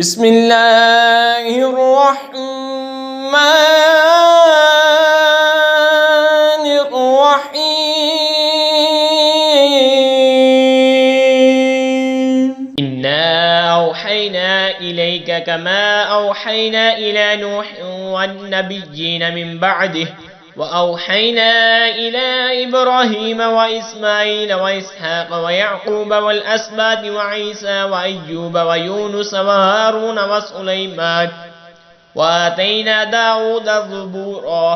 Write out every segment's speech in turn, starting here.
بسم اللہ الرحمن الرحیم انا اوحینا الیک کما اوحینا الی نوح والنبیین من بعده وأوحينا إلى إبراهيم وإسماعيل وإسحاق ويعقوب والأسباط وعيسى وأيوب ويونس وهارون وسليمان وآتينا داود الزبورا۔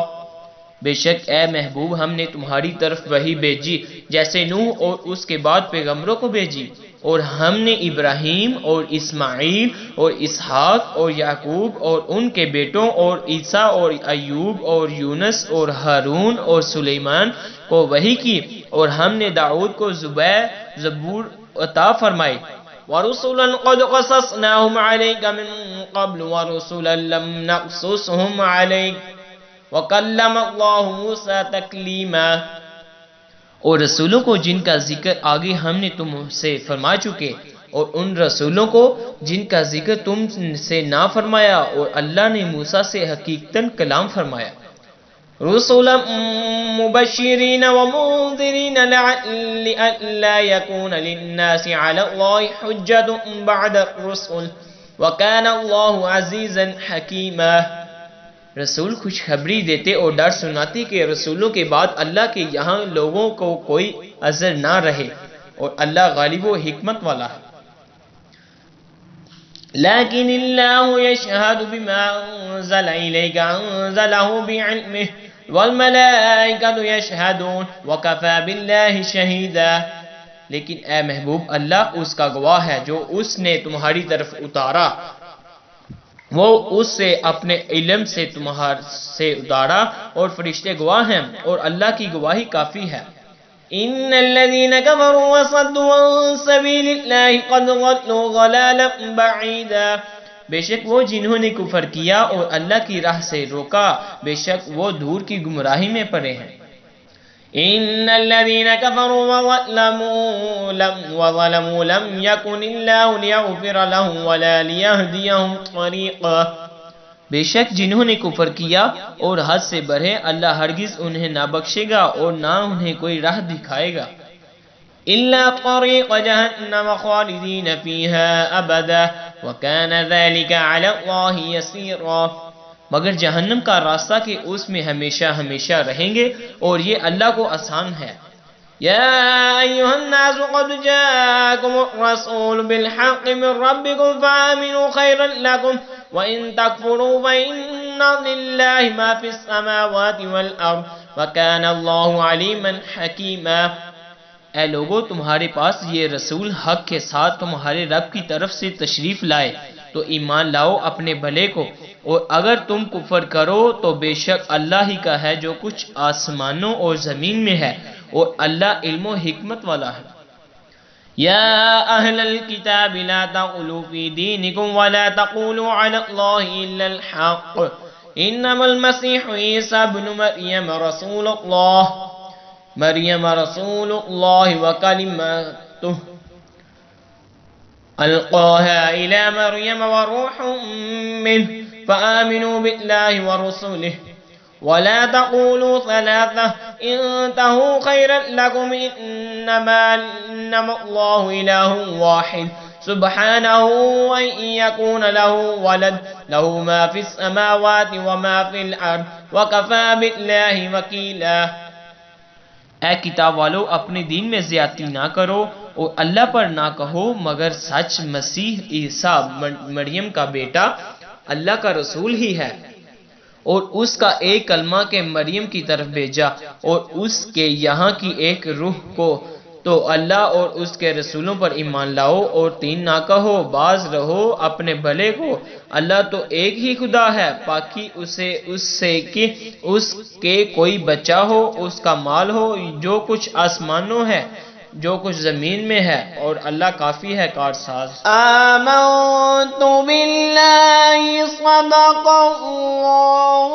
بے شک اے محبوب ہم نے تمہاری طرف وحی بھیجی جیسے نوح اور اس کے بعد پیغمبروں کو بھیجی، اور ہم نے ابراہیم اور اسماعیل اور اسحاق اور یعقوب اور ان کے بیٹوں اور عیسیٰ اور ایوب اور یونس اور ہارون اور سلیمان کو وحی کی، اور ہم نے داؤد کو زبور عطا فرمائی۔ وَرُسُلًا قَدْ قَصَصْنَاهُمْ عَلَيْكَ مِن قَبْلُ وَرُسُلًا لَّمْ نَقْصُصْهُمْ عَلَيْكَ وَكَلَّمَ اللَّهُ مُوسَىٰ تَكْلِيمًا۔ اور رسولوں کو جن کا ذکر آگے ہم نے تم سے فرما چکے، اور ان رسولوں کو جن کا ذکر تم سے نہ فرمایا، اور اللہ نے موسیٰ سے حقیقتاً کلام فرمایا۔ رسولا مبشرین ومنذرین لئلا یکون للناس علی اللہ حجۃ بعد الرسل وکان اللہ عزیزا حکیما۔ رسول خوشخبری دیتے اور ڈر سناتے کہ رسولوں کے بعد اللہ کے یہاں لوگوں کو کوئی عذر نہ رہے، اور اللہ غالب و حکمت والا ہے۔ لیکن اللہ یشہد بما انزل الیک انزلہ بعلمہ والملائکۃ یشہدون وکفی باللہ شہیدا۔ لیکن اے محبوب اللہ اس کا گواہ ہے جو اس نے تمہاری طرف اتارا، وہ اس سے اپنے علم سے تمہارے سے اتارا، اور فرشتے گواہ ہیں، اور اللہ کی گواہی کافی ہے۔ ان الذين كفروا وصدوا عن سبيل الله قد ضلوا ضلالا بعيدا۔ بے شک وہ جنہوں نے کفر کیا اور اللہ کی راہ سے روکا، بے شک وہ دور کی گمراہی میں پڑے ہیں۔ ان الذين كفروا وظلموا لم يكن الله ليغفر لهم ولا ليهديهم طريقا۔ بے شک جنہوں نے کفر کیا اور حد سے بڑھے، اللہ ہرگز انہیں نہ بخشے گا اور نہ انہیں کوئی راہ دکھائے گا۔ الا طريق جهنم خالدين فيها ابدا وكان ذلك على الله يسيرا۔ مگر جہنم کا راستہ کہ اس میں ہمیشہ ہمیشہ رہیں گے، اور یہ اللہ کو آسان ہے۔ یا ایھا الناس قد جاءکم الرسول بالحق من ربکم فآمنوا خیرا لکم وإن تکفروا فإن للہ ما فی السماوات والارض وکان اللہ علیما حکیما۔ اے لوگو، تمہارے پاس یہ رسول حق کے ساتھ تمہارے رب کی طرف سے تشریف لائے تو ایمان لاؤ اپنے بھلے کو، اور اگر تم کفر کرو تو بے شک اللہ ہی کا ہے جو کچھ آسمانوں اور زمین میں ہے، اور اللہ علم و حکمت والا ہے۔ یا اہل الکتاب لا تغلوا فی دینکم ولا تقولوا علی اللہ الا الحق انما المسیح عیسی ابن مریم رسول اللہ وکلمتہ القاها الى مریم وروح منه فآمنوا بالله ورسوله ولا تقولوا ثلاثة انتهوا خيرا لكم انما الله اله واحد سبحانه ان يكون له ولد له ما في السماوات وما في الارض وكفى بالله وكيلا۔ اے کتاب والو، اپنے دین میں زیادتی نہ کرو اور اللہ پر نہ کہو مگر سچ، مسیح عیسیٰ مریم کا بیٹا اللہ کا رسول ہی ہے، اور اس کا ایک کلمہ کے مریم کی طرف بھیجا، اور اس کے یہاں کی ایک روح کو، تو اللہ اور اس کے رسولوں پر ایمان لاؤ اور تین نہ کہو، باز رہو اپنے بھلے کو۔ اللہ تو ایک ہی خدا ہے، پاکی اس سے کہ اس کے کوئی بچہ ہو، اس کا مال ہو، جو کچھ آسمانوں ہے جو کچھ زمین میں ہے، اور اللہ کافی ہے کارساز۔ آمنت باللہ صدق اللہ